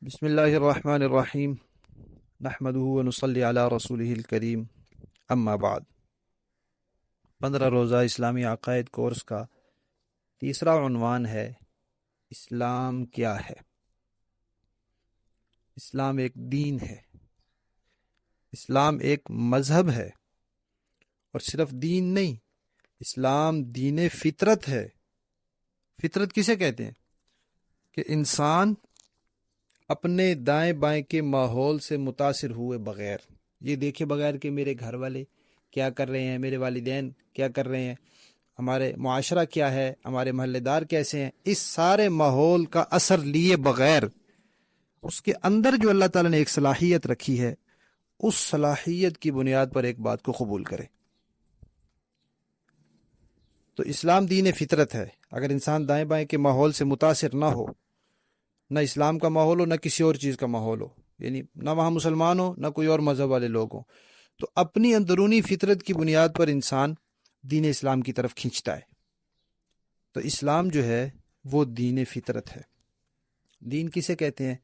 بسم اللہ الرحمن الرحیم نحمدہ ونصلی علی رسولہ الکریم اما بعد 15 روزہ اسلامی عقائد کورس کا تیسرا عنوان ہے اسلام کیا ہے؟ اسلام ایک دین ہے، اسلام ایک مذہب ہے، اور صرف دین نہیں، اسلام دین فطرت ہے۔ فطرت کسے کہتے ہیں؟ کہ انسان اپنے دائیں بائیں کے ماحول سے متاثر ہوئے بغیر، یہ دیکھے بغیر کہ میرے گھر والے کیا کر رہے ہیں، میرے والدین کیا کر رہے ہیں، ہمارے معاشرہ کیا ہے، ہمارے محلے دار کیسے ہیں، اس سارے ماحول کا اثر لیے بغیر اس کے اندر جو اللہ تعالیٰ نے ایک صلاحیت رکھی ہے، اس صلاحیت کی بنیاد پر ایک بات کو قبول کرے۔ تو اسلام دین فطرت ہے۔ اگر انسان دائیں بائیں کے ماحول سے متاثر نہ ہو، نہ اسلام کا ماحول ہو، نہ کسی اور چیز کا ماحول ہو، یعنی نہ وہاں مسلمان ہو، نہ کوئی اور مذہب والے لوگ ہوں، تو اپنی اندرونی فطرت کی بنیاد پر انسان دین اسلام کی طرف کھینچتا ہے۔ تو اسلام جو ہے وہ دین فطرت ہے۔ دین کسے کہتے ہیں؟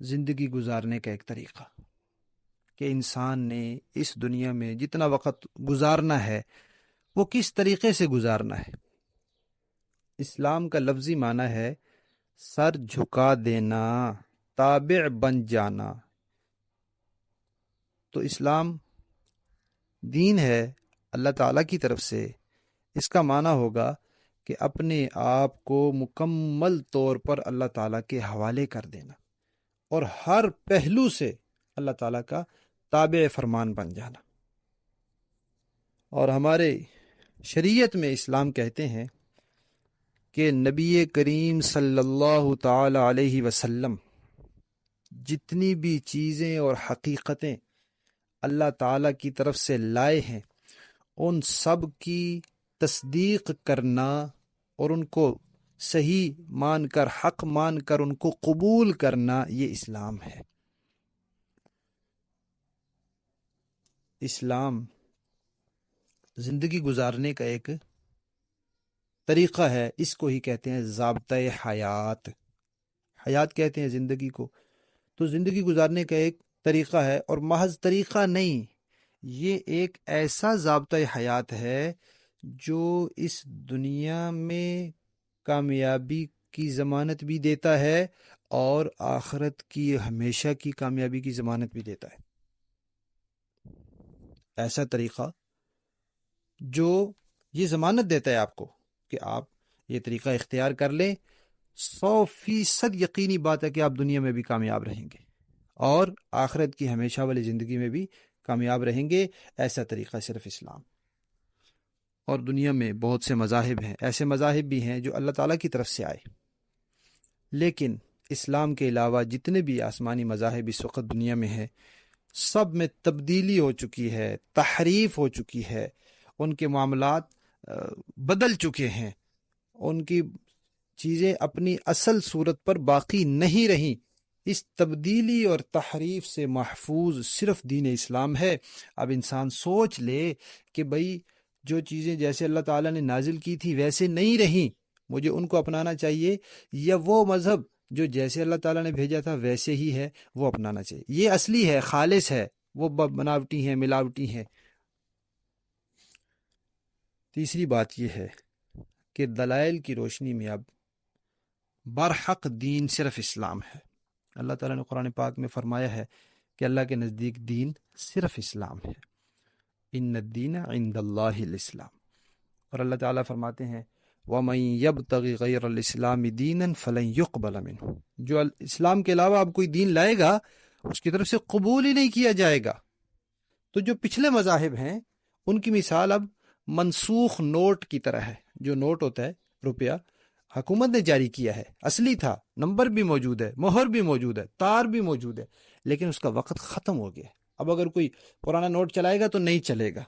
زندگی گزارنے کا ایک طریقہ، کہ انسان نے اس دنیا میں جتنا وقت گزارنا ہے وہ کس طریقے سے گزارنا ہے۔ اسلام کا لفظی معنی ہے سر جھکا دینا، تابع بن جانا۔ تو اسلام دین ہے اللہ تعالیٰ کی طرف سے، اس کا معنی ہوگا کہ اپنے آپ کو مکمل طور پر اللہ تعالیٰ کے حوالے کر دینا، اور ہر پہلو سے اللہ تعالیٰ کا تابع فرمان بن جانا۔ اور ہمارے شریعت میں اسلام کہتے ہیں کہ نبی کریم صلی اللہ تعالی علیہ وسلم جتنی بھی چیزیں اور حقیقتیں اللہ تعالیٰ کی طرف سے لائے ہیں، ان سب کی تصدیق کرنا اور ان کو صحیح مان کر، حق مان کر ان کو قبول کرنا، یہ اسلام ہے۔ اسلام زندگی گزارنے کا ایک طریقہ ہے، اس کو ہی کہتے ہیں ضابطۂ حیات۔ حیات کہتے ہیں زندگی کو۔ تو زندگی گزارنے کا ایک طریقہ ہے، اور محض طریقہ نہیں، یہ ایک ایسا ضابطۂ حیات ہے جو اس دنیا میں کامیابی کی ضمانت بھی دیتا ہے اور آخرت کی ہمیشہ کی کامیابی کی ضمانت بھی دیتا ہے۔ ایسا طریقہ جو یہ ضمانت دیتا ہے آپ کو کہ آپ یہ طریقہ اختیار کر لیں، 100% یقینی بات ہے کہ آپ دنیا میں بھی کامیاب رہیں گے اور آخرت کی ہمیشہ والی زندگی میں بھی کامیاب رہیں گے۔ ایسا طریقہ صرف اسلام۔ اور دنیا میں بہت سے مذاہب ہیں، ایسے مذاہب بھی ہیں جو اللہ تعالیٰ کی طرف سے آئے، لیکن اسلام کے علاوہ جتنے بھی آسمانی مذاہب اس وقت دنیا میں ہیں، سب میں تبدیلی ہو چکی ہے، تحریف ہو چکی ہے، ان کے معاملات بدل چکے ہیں، ان کی چیزیں اپنی اصل صورت پر باقی نہیں رہیں۔ اس تبدیلی اور تحریف سے محفوظ صرف دین اسلام ہے۔ اب انسان سوچ لے کہ بھئی جو چیزیں جیسے اللہ تعالیٰ نے نازل کی تھی ویسے نہیں رہیں، مجھے ان کو اپنانا چاہیے، یا وہ مذہب جو جیسے اللہ تعالیٰ نے بھیجا تھا ویسے ہی ہے وہ اپنانا چاہیے۔ یہ اصلی ہے، خالص ہے، وہ بناوٹی ہیں، ملاوٹی ہیں۔ تیسری بات یہ ہے کہ دلائل کی روشنی میں اب برحق دین صرف اسلام ہے۔ اللہ تعالیٰ نے قرآن پاک میں فرمایا ہے کہ اللہ کے نزدیک دین صرف اسلام ہے۔ ان الدین عند اللہ الاسلام۔ اور اللہ تعالیٰ فرماتے ہیں وَمَن يَبْتَغِ غَيْرَ الْإِسْلَامِ دِينًا فَلَن يُقْبَلَ مِنْهُ۔ جو اسلام کے علاوہ اب کوئی دین لائے گا اس کی طرف سے قبول ہی نہیں کیا جائے گا۔ تو جو پچھلے مذاہب ہیں ان کی مثال اب منسوخ نوٹ کی طرح ہے۔ جو نوٹ ہوتا ہے روپیہ، حکومت نے جاری کیا ہے، اصلی تھا، نمبر بھی موجود ہے، مہر بھی موجود ہے، تار بھی موجود ہے، لیکن اس کا وقت ختم ہو گیا ہے۔ اب اگر کوئی پرانا نوٹ چلائے گا تو نہیں چلے گا۔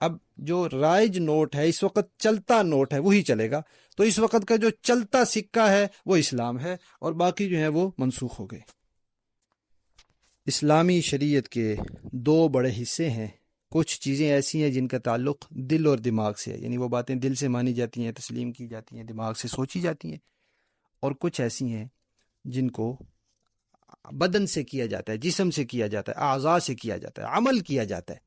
اب جو رائج نوٹ ہے، اس وقت چلتا نوٹ ہے، وہی چلے گا۔ تو اس وقت کا جو چلتا سکہ ہے وہ اسلام ہے، اور باقی جو ہے وہ منسوخ ہو گئے۔ اسلامی شریعت کے دو بڑے حصے ہیں۔ کچھ چیزیں ایسی ہیں جن کا تعلق دل اور دماغ سے ہے، یعنی وہ باتیں دل سے مانی جاتی ہیں، تسلیم کی جاتی ہیں، دماغ سے سوچی جاتی ہیں، اور کچھ ایسی ہیں جن کو بدن سے کیا جاتا ہے، جسم سے کیا جاتا ہے، اعضاء سے کیا جاتا ہے، عمل کیا جاتا ہے.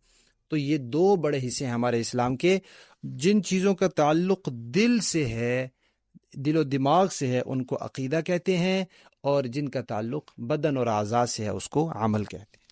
تو یہ دو بڑے حصے ہیں ہمارے اسلام کے. جن چیزوں کا تعلق دل سے ہے، دل و دماغ سے ہے، ان کو عقیدہ کہتے ہیں، اور جن کا تعلق بدن اور اعضاء سے ہے اس کو عمل کہتے ہیں.